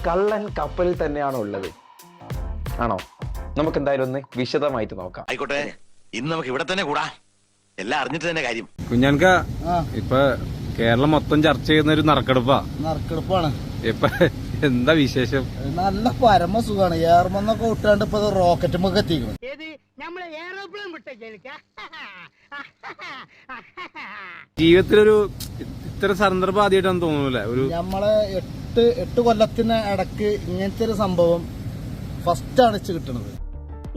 കള്ളൻ കപ്പലിൽ തന്നെയാണോ ഉള്ളത്? ആണോ? നമുക്ക് എന്തായാലും ഒന്ന് വിശദമായിട്ട് നോക്കാം. ആയിക്കോട്ടെ, ഇന്ന് നമുക്ക് ഇവിടെ തന്നെ കൂടാ. എല്ലാം അറിഞ്ഞിട്ട് തന്നെ കാര്യം. കുഞ്ഞാൻക, ഇപ്പൊ കേരളം മൊത്തം ചർച്ച ചെയ്യുന്ന ഒരു നറുക്കെടുപ്പാണ്. ഇപ്പൊ എന്താ വിശേഷം? നല്ല പരമസുഖാണ്. എയർമന്നൊക്കെ വിട്ടാണ്ട് ഇപ്പൊ റോക്കറ്റുമൊക്കെ എത്തിക്കണം. ജീവിതത്തിലൊരു ഇത്ര സന്ദർഭം ആദ്യമായിട്ടാണ് തോന്നുന്നില്ല. ഒരു നമ്മളെ 8 കൊല്ലത്തിന് ഇടക്ക് ഇങ്ങനത്തെ ഒരു സംഭവം ഫസ്റ്റ് ആണ് കിട്ടുന്നത്.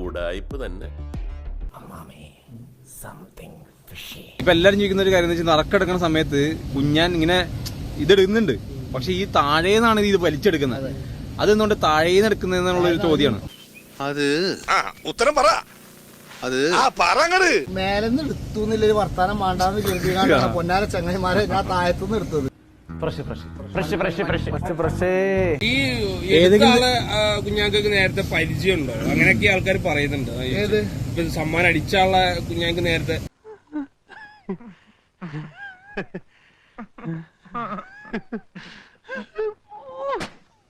ഉടായിപ്പ് തന്നെ. ഇപ്പൊ എല്ലാരും ചോദിക്കുന്ന ഒരു കാര്യം എന്ന് വെച്ചാൽ നറുക്കെടുക്കുന്ന സമയത്ത് കുഞ്ഞാൻ ഇങ്ങനെ ഇതെടുക്കുന്നുണ്ട്, പക്ഷെ ഈ താഴേന്നാണ് ഇത് വലിച്ചെടുക്കുന്നത്. അതെന്തുകൊണ്ട് താഴേന്ന് എടുക്കുന്നതെന്നുള്ളൊരു ചോദ്യമാണ്. അത് ഉത്തരം പറ. അത് മേലെന്ന് എടുത്തു എന്നുള്ളൊരു വർത്താനം വേണ്ടാന്ന് കരുതിയാണ് പൊന്നാര ചങ്ങായിമാരെ ഞാൻ താഴത്തുനിന്ന് എടുത്തത്. ഈ ഏതൊക്കെ കുഞ്ഞാങ്ങൾക്ക് നേരത്തെ പരിചയമുണ്ടോ? അങ്ങനെയൊക്കെ ആൾക്കാർ പറയുന്നുണ്ട്. സമ്മാനം അടിച്ചാള കുഞ്ഞാങ്ങൾക്ക് നേരത്തെ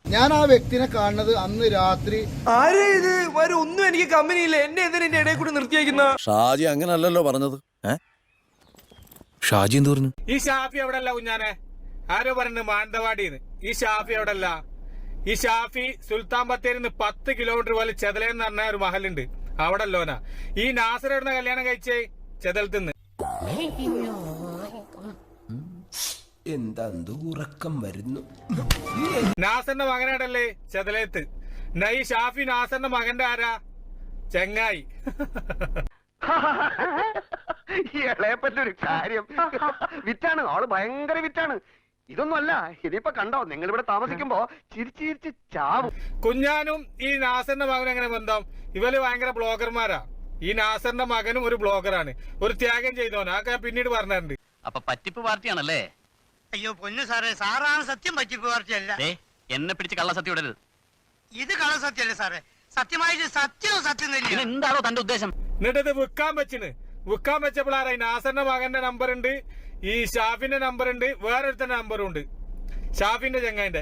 ഞാൻ ആ വ്യക്തിനെ കാണുന്നത് അന്ന് രാത്രി. ആരേ ഇത്? ഒന്നും എനിക്ക് കമ്പനിയില്ല. എന്നെ എന്തിനാ എന്റെ ഇടയിൽ കൂടി നിർത്തിയേക്കുന്ന? ഷാജി അങ്ങനല്ലല്ലോ പറഞ്ഞത്. ഷാജി എന്ത് പറഞ്ഞു? ഈ ഷാഫി എവിടെ അല്ല കുഞ്ഞാനെ? ആരോ പറഞ്ഞു മാനന്തവാടിന്ന്. ഈ ഷാഫി എവിടെ അല്ല? ഈ ഷാഫി സുൽത്താൻ ബത്തേരിന്ന് 10 കിലോമീറ്റർ പോലെ ചെതലെന്ന് പറഞ്ഞ ഒരു മഹലുണ്ട്, അവിടെ അല്ലോനാ. ഈ നാസർ എവിടുന്ന കല്യാണം കഴിച്ചേ? ചെതലത്തുനിന്ന്. എന്താ ഉറക്കം വരുന്നു? നാസറിന്റെ മകനാടല്ലേ ചെതലത്ത്. ഈ ഷാഫി നാസറിന്റെ മകന്റെ ആരാ? ചെങ്ങായി. ഇളയപ്പറ്റൊരു കാര്യം വിറ്റാണ്, ആള് ഭയങ്കര വിറ്റാണ്. ഇതൊന്നും അല്ല, ഇതിപ്പോ കണ്ടോ, നിങ്ങൾ ഇവിടെ താമസിക്കുമ്പോ ചിരിച്ചിരിച്ച് ചാവും. കുഞ്ഞാനും ഈ നാസറിന്റെ മകനും എങ്ങനെ ബന്ധം? ഇവര് ഭയങ്കര ബ്ലോഗർമാരാ. ഈ നാസറിന്റെ മകനും ഒരു ബ്ലോഗറാണ്, ഒരു ത്യാഗം ചെയ്തോനാ. അതൊക്കെ പിന്നീട് പറഞ്ഞിട്ടുണ്ട്. അപ്പൊ പറ്റിപ്പ് പാർട്ടിയാണല്ലേ? അയ്യോ പൊന്നു സാറേ, സാറാണ് സത്യം. പറ്റിപ്പ് പാർട്ടിയല്ല. എന്നെ പിടിച്ച് കള്ളസത്യം ഇടരുത്. ഇത് കള്ളസത്യല്ലേ സാറേ? സത്യമായിട്ട് സത്യം തന്നെ. എന്താണോ തന്റെ ഉദ്ദേശം? എന്നിട്ട് ഇത് വിൽക്കാൻ വെച്ചപ്പോഴാണ് ഈ നാസറിന്റെ മകന്റെ നമ്പർ ഉണ്ട്, ഈ ഷാഫിന്റെ നമ്പർ ഉണ്ട്, വേറൊരുത്തന്റെ നമ്പറും ഉണ്ട്, ഷാഫിന്റെ ചെങ്ങായിന്റെ.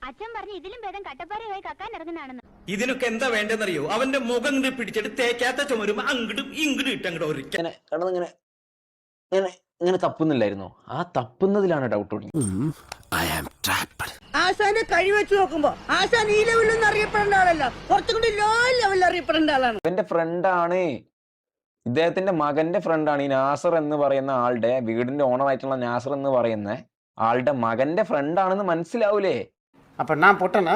അച്ഛൻ പറഞ്ഞു ഇതിലും ഭേദം കട്ടപ്പാറയായി കക്കാൻ ഇറങ്ങുന്നതാണെന്ന്. ഇതിനൊക്കെ എന്താ വേണ്ടെന്നറിയോ? അവന്റെ മുഖം ഇങ്ങോട്ട് പിടിച്ചിട്ട് തേക്കാത്ത ചുമരും അങ്ങോട്ടും ഇങ്ങോട്ടും ഇട്ടങ്ങോട്ട് ഇങ്ങനെ തപ്പുന്നില്ലായിരുന്നോ? ആ തപ്പുന്നതിലാണ് ഡൗട്ട്. ആശാനെ കഴിവെച്ച് നോക്കുമ്പോ ആശാൻ ഈ ലെവലിലൊന്നും അറിയപ്പെടേണ്ട ആളല്ല, കുറച്ചും കൂടി ലോ ലെവലിൽ അറിയപ്പെടേണ്ട ആളാണ്. എന്റെ ഫ്രണ്ടാണ്, ഇദ്ദേഹത്തിന്റെ മകന്റെ ഫ്രണ്ടാണ് ഈ നാസർ എന്ന് പറയുന്ന ആളുടെ, വീടിന്റെ ഓണർ ആയിട്ടുള്ള നാസർ എന്ന് പറയുന്ന ആളുടെ മകന്റെ ഫ്രണ്ടാണെന്ന് മനസ്സിലാവൂലേ? അപ്പൊ ഞാൻ പൊട്ടനാ?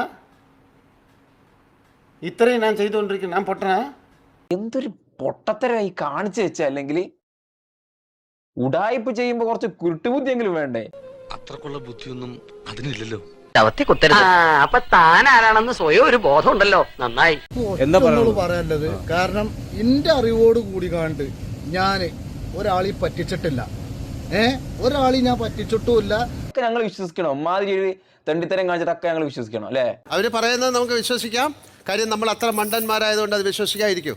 ഇത്രയും ഞാൻ ചെയ്തുകൊണ്ടിരിക്കുന്നു, ഞാൻ പൊട്ടനാ? എന്തൊരു പൊട്ടത്തരമായി കാണിച്ചു വെച്ച. അല്ലെങ്കിൽ ഉടായ്പ ചെയ്യുമ്പോ കുറച്ച് കുരുട്ടുബുദ്ധിയെങ്കിലും വേണ്ടേ? അത്രക്കുള്ള ബുദ്ധിയൊന്നും അതിനില്ലല്ലോ. അപ്പൊ താൻ ആരാണെന്ന് സ്വയം ഒരു ബോധം ഉണ്ടല്ലോ. നന്നായി. എന്താ പറയാനുള്ളത്? കാരണം എന്റെ അറിവോട് കൂടി കണ്ട് ഞാന് ഒരാളീ പറ്റിച്ചിട്ടില്ല. ഒരാളീ ഞാൻ പറ്റിച്ചിട്ടുമില്ല. ഞങ്ങൾ വിശ്വസിക്കണോ? മാതിരി തെണ്ടിത്തരം കാണിച്ചിട്ടൊക്കെ ഞങ്ങൾ വിശ്വസിക്കണോ? അല്ലെ? അവര് പറയുന്നത് നമുക്ക് വിശ്വസിക്കാം. കാര്യം നമ്മൾ അത്ര മണ്ടന്മാരായതുകൊണ്ട് അത് വിശ്വസിക്കാതിരിക്കും.